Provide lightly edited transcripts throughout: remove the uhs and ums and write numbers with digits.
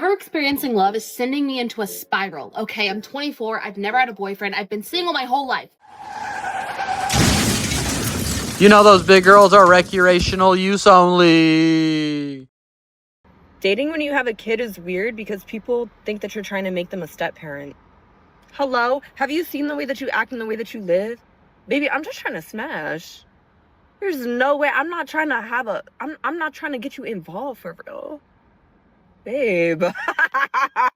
Never experiencing love is sending me into a spiral. Okay, I'm 24. I've never had a boyfriend. I've been single my whole life. You know those big girls are recreational use only. Dating when you have a kid is weird because people think that you're trying to make them a step-parent. Hello? Have you seen the way that you act and the way that you live? Baby, I'm just trying to smash. There's no way. I'm not trying to get you involved for real. Babe.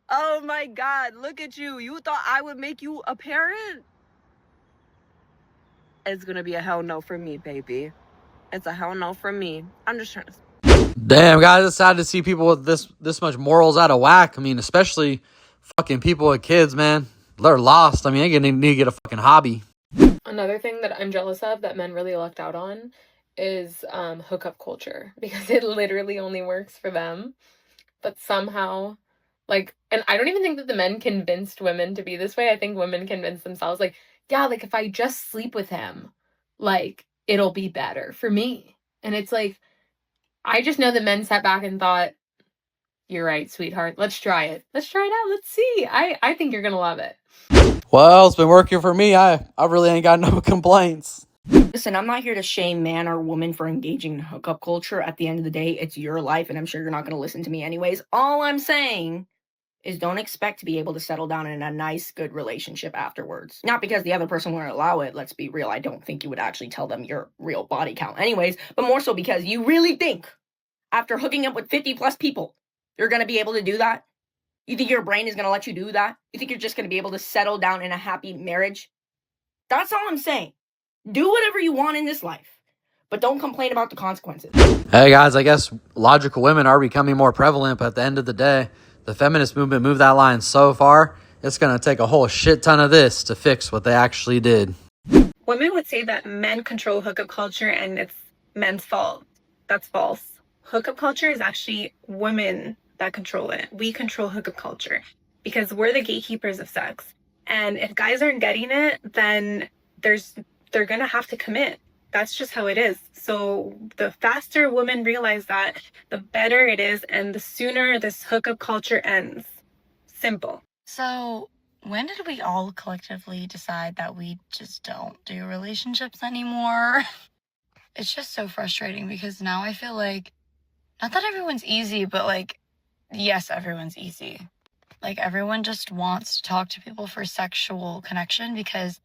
Oh my God, look at you. You thought I would make you a parent? It's gonna be a hell no for me, baby. It's a hell no for me. I'm just trying to... Damn, guys, it's sad to see people with this much morals out of whack. I mean, especially fucking people with kids, man. They're lost. I mean, they need to get a fucking hobby. Another thing that I'm jealous of that men really lucked out on is hookup culture, because it literally only works for them. But somehow, like, and I don't even think that the men convinced women to be this way. I think women convince themselves, like, yeah, like, if I just sleep with him, like, it'll be better for me. And it's like, I just know that men sat back and thought, you're right, sweetheart. Let's try it. Let's try it out. Let's see. I think you're going to love it. Well, it's been working for me. I really ain't got no complaints. Listen, I'm not here to shame man or woman for engaging in hookup culture. At the end of the day, it's your life, and I'm sure you're not going to listen to me anyways. All I'm saying is don't expect to be able to settle down in a nice, good relationship afterwards. Not because the other person wouldn't allow it. Let's be real. I don't think you would actually tell them your real body count anyways, but more so because you really think after hooking up with 50 plus people, you're going to be able to do that? You think your brain is going to let you do that? You think you're just going to be able to settle down in a happy marriage? That's all I'm saying. Do whatever you want in this life, but don't complain about the consequences. Hey, guys, I guess logical women are becoming more prevalent, but at the end of the day, the feminist movement moved that line so far, it's going to take a whole shit ton of this to fix what they actually did. Women would say that men control hookup culture and it's men's fault. That's false. Hookup culture is actually women that control it. We control hookup culture because we're the gatekeepers of sex. And if guys aren't getting it, then they're gonna have to commit. That's just how it is. So the faster women realize that, the better it is, and the sooner this hookup culture ends. Simple. So when did we all collectively decide that we just don't do relationships anymore? It's just so frustrating because now I feel like, not that everyone's easy, but like, yes, everyone's easy. Like, everyone just wants to talk to people for sexual connection because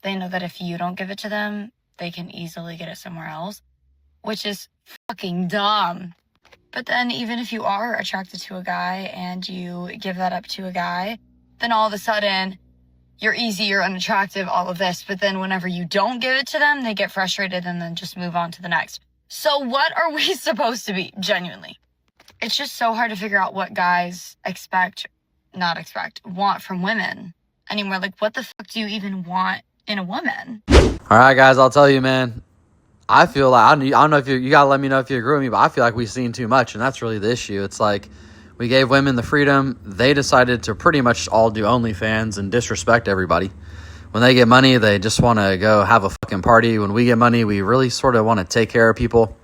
they know that if you don't give it to them, they can easily get it somewhere else, which is fucking dumb. But then even if you are attracted to a guy and you give that up to a guy, then all of a sudden you're easy, you're unattractive, all of this. But then whenever you don't give it to them, they get frustrated and then just move on to the next. So what are we supposed to be, genuinely? It's just so hard to figure out what guys want from women anymore. Like, what the fuck do you even want in a woman? All right, guys, I'll tell you, man. I feel like, I don't know if you got to let me know if you agree with me, but I feel like we've seen too much, and that's really the issue. It's like we gave women the freedom. They decided to pretty much all do OnlyFans and disrespect everybody. When they get money, they just want to go have a fucking party. When we get money, we really sort of want to take care of people.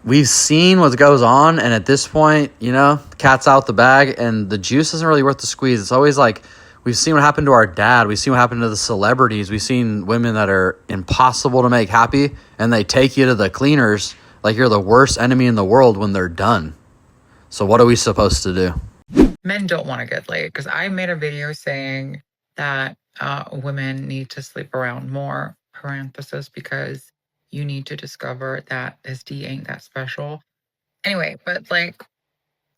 We've seen what goes on, and at this point, you know, cat's out the bag, and the juice isn't really worth the squeeze. It's always like, we've seen what happened to our dad. We've seen what happened to the celebrities. We've seen women that are impossible to make happy, and they take you to the cleaners like you're the worst enemy in the world when they're done. So what are we supposed to do? Men don't want to get laid, because I made a video saying that women need to sleep around more, parenthesis, because you need to discover that this D ain't that special. Anyway, but like,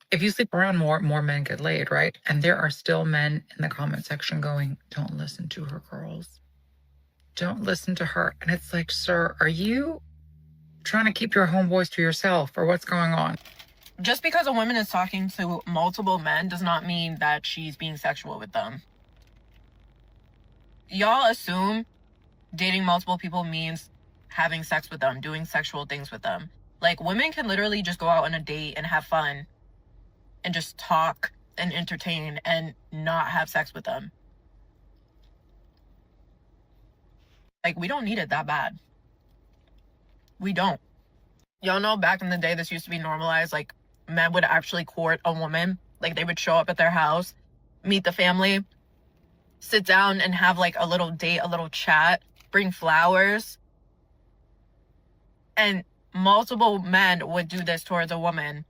if you sleep around more men get laid, right? And there are still men in the comment section going, don't listen to her, girls. Don't listen to her. And it's like, sir, are you trying to keep your homeboys to yourself, or what's going on? Just because a woman is talking to multiple men does not mean that she's being sexual with them. Y'all assume dating multiple people means having sex with them, doing sexual things with them. Like, women can literally just go out on a date and have fun and just talk and entertain and not have sex with them. Like, we don't need it that bad. We don't. Y'all know back in the day, this used to be normalized. Like, men would actually court a woman Like, they would show up at their house, meet the family, sit down and have like a little date, a little chat, bring flowers. And multiple men would do this towards a woman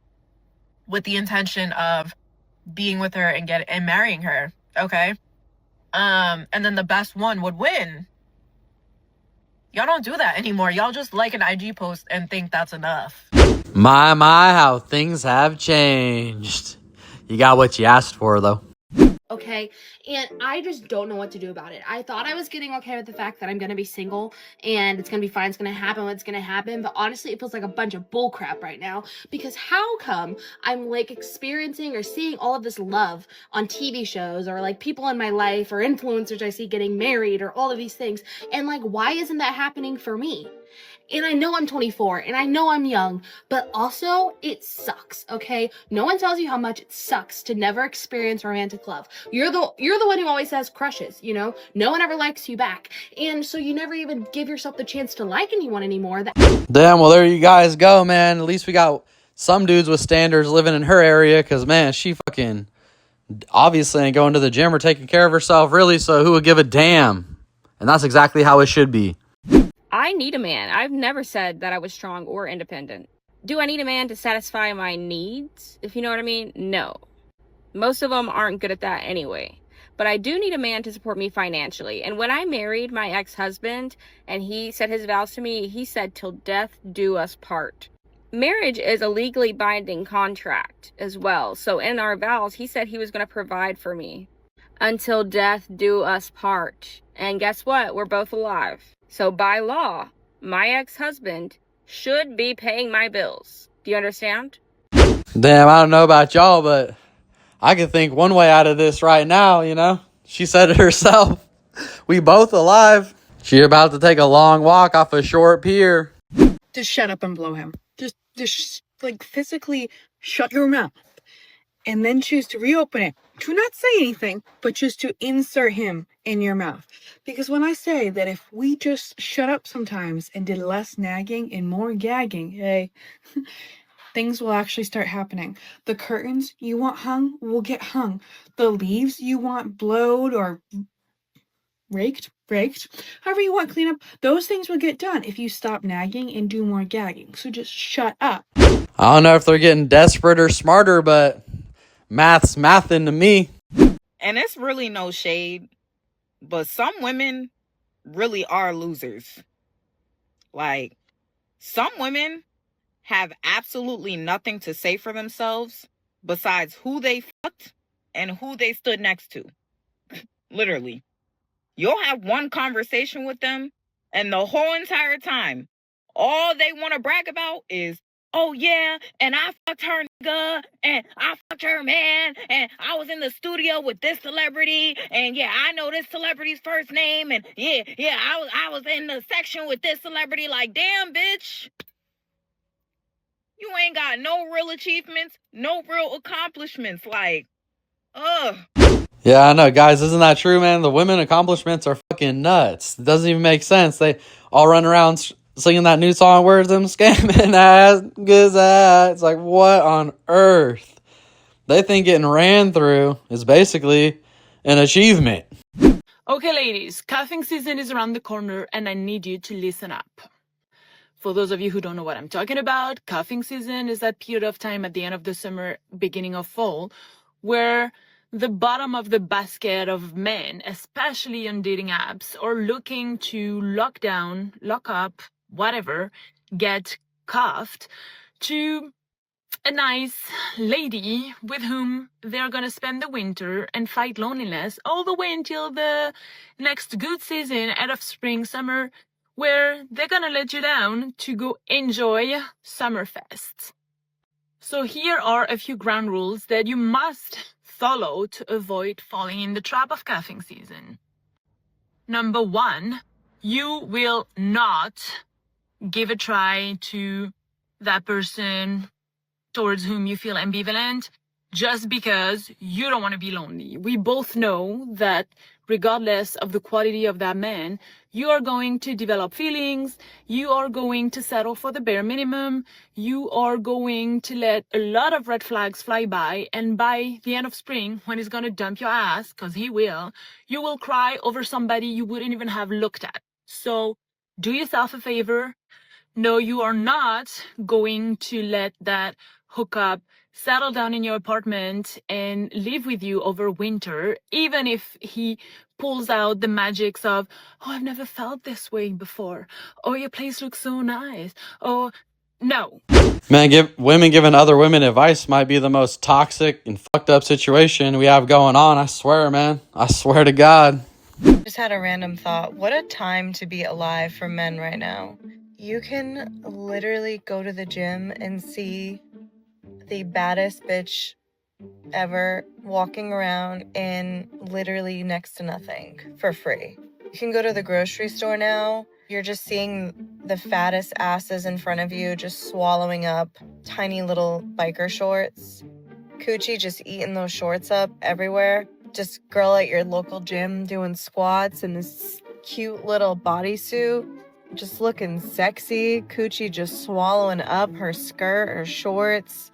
with the intention of being with her and marrying her. Okay. And then the best one would win. Y'all don't do that anymore. Y'all just like an IG post and think that's enough. My, how things have changed. You got what you asked for, though. Okay, and I just don't know what to do about it. I thought I was getting okay with the fact that I'm gonna be single and it's gonna be fine, it's gonna happen what's gonna happen, but honestly it feels like a bunch of bullcrap right now, because how come I'm like experiencing or seeing all of this love on TV shows, or like people in my life or influencers I see getting married, or all of these things, and like why isn't that happening for me? And I know I'm 24 and I know I'm young, but also it sucks, okay? No one tells you how much it sucks to never experience romantic love. You're the one who always has crushes, you know? No one ever likes you back. And so you never even give yourself the chance to like anyone anymore. Damn, well, there you guys go, man. At least we got some dudes with standards living in her area, because, man, she fucking obviously ain't going to the gym or taking care of herself, really, so who would give a damn? And that's exactly how it should be. I need a man. I've never said that I was strong or independent. Do I need a man to satisfy my needs, if you know what I mean? No. Most of them aren't good at that anyway. But I do need a man to support me financially. And when I married my ex-husband and he said his vows to me, he said, "Till death do us part." Marriage is a legally binding contract as well. So in our vows, he said he was going to provide for me until death do us part. And guess what? We're both alive. So by law, my ex-husband should be paying my bills. Do you understand? Damn, I don't know about y'all, but I can think one way out of this right now, you know? She said it herself. We both alive. She about to take a long walk off a short pier. Just shut up and blow him. Just like physically shut your mouth. And then choose to reopen it. Do not say anything, but just to insert him in your mouth. Because when I say that if we just shut up sometimes and did less nagging and more gagging, hey, things will actually start happening. The curtains you want hung will get hung. The leaves you want blowed or raked, however you want clean up, those things will get done if you stop nagging and do more gagging. So just shut up. I don't know if they're getting desperate or smarter, but math's mathin' to me. And it's really no shade, but some women really are losers. Like, some women have absolutely nothing to say for themselves besides who they fucked and who they stood next to. Literally. You'll have one conversation with them, and the whole entire time, all they want to brag about is, "Oh yeah, and I fucked her nigga, and I fucked her man, and I was in the studio with this celebrity, and yeah, I know this celebrity's first name, and yeah, I was in the section with this celebrity." Like, damn, bitch. You ain't got no real achievements, no real accomplishments. Like, ugh. Yeah, I know, guys. Isn't that true, man? The women accomplishments are fucking nuts. It doesn't even make sense. They all run around singing that new song, "Where's them scamming ass, good ass." It's like, what on earth? They think getting ran through is basically an achievement. Okay, ladies, cuffing season is around the corner, and I need you to listen up. For those of you who don't know what I'm talking about, cuffing season is that period of time at the end of the summer, beginning of fall, where the bottom of the basket of men, especially on dating apps, are looking to lock down, lock up, whatever, get cuffed to a nice lady with whom they're going to spend the winter and fight loneliness all the way until the next good season out of spring, summer, where they're going to let you down to go enjoy Summerfest. So here are a few ground rules that you must follow to avoid falling in the trap of cuffing season. Number 1, you will not give a try to that person towards whom you feel ambivalent. just because you don't want to be lonely. We both know that regardless of the quality of that man, you are going to develop feelings, you are going to settle for the bare minimum, you are going to let a lot of red flags fly by, and by the end of spring, when he's going to dump your ass, because he will, you will cry over somebody you wouldn't even have looked at. So do yourself a favor. No, you are not going to let that hookup settle down in your apartment and live with you over winter, even if he pulls out the magics of, oh, I've never felt this way before. Oh, your place looks so nice. Oh, no. Man, women giving other women advice might be the most toxic and fucked up situation we have going on. I swear, man. I swear to God. Just had a random thought. What a time to be alive for men right now. You can literally go to the gym and see the baddest bitch ever walking around in literally next to nothing for free. You can go to the grocery store now. You're just seeing the fattest asses in front of you just swallowing up tiny little biker shorts. Coochie just eating those shorts up everywhere. Just girl at your local gym doing squats in this cute little bodysuit. Just looking sexy. Coochie just swallowing up her skirt or shorts.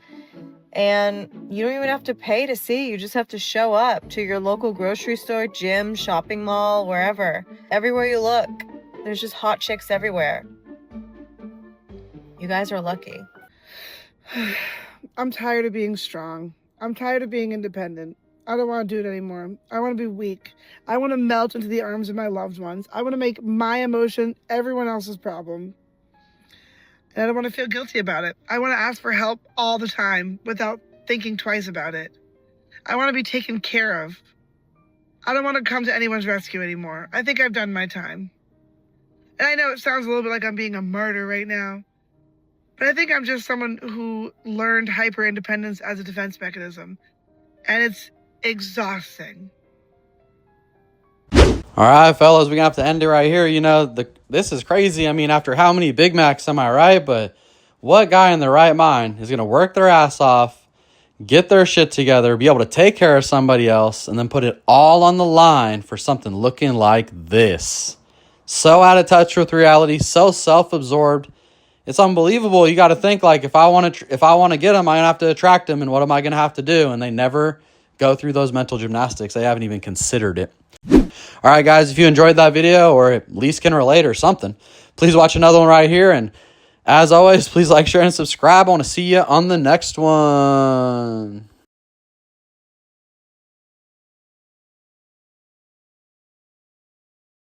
And you don't even have to pay to see. You just have to show up to your local grocery store, gym, shopping mall, wherever. Everywhere you look, there's just hot chicks everywhere. You guys are lucky. I'm tired of being strong. I'm tired of being independent. I don't want to do it anymore. I want to be weak. I want to melt into the arms of my loved ones. I want to make my emotion everyone else's problem. And I don't want to feel guilty about it. I want to ask for help all the time without thinking twice about it. I want to be taken care of. I don't want to come to anyone's rescue anymore. I think I've done my time. And I know it sounds a little bit like I'm being a martyr right now, but I think I'm just someone who learned hyper-independence as a defense mechanism. And it's exhausting. All right, fellas, we're going to have to end it right here. You know, this is crazy. I mean, after how many Big Macs, am I right? But what guy in their right mind is going to work their ass off, get their shit together, be able to take care of somebody else, and then put it all on the line for something looking like this? So out of touch with reality, so self-absorbed. It's unbelievable. You got to think, like, if I want to get them, I'm going to have to attract them, and what am I going to have to do? And they never go through those mental gymnastics. They haven't even considered it. All right, guys, if you enjoyed that video or at least can relate or something, please watch another one right here. And as always, please like, share, and subscribe. I want to see you on the next one.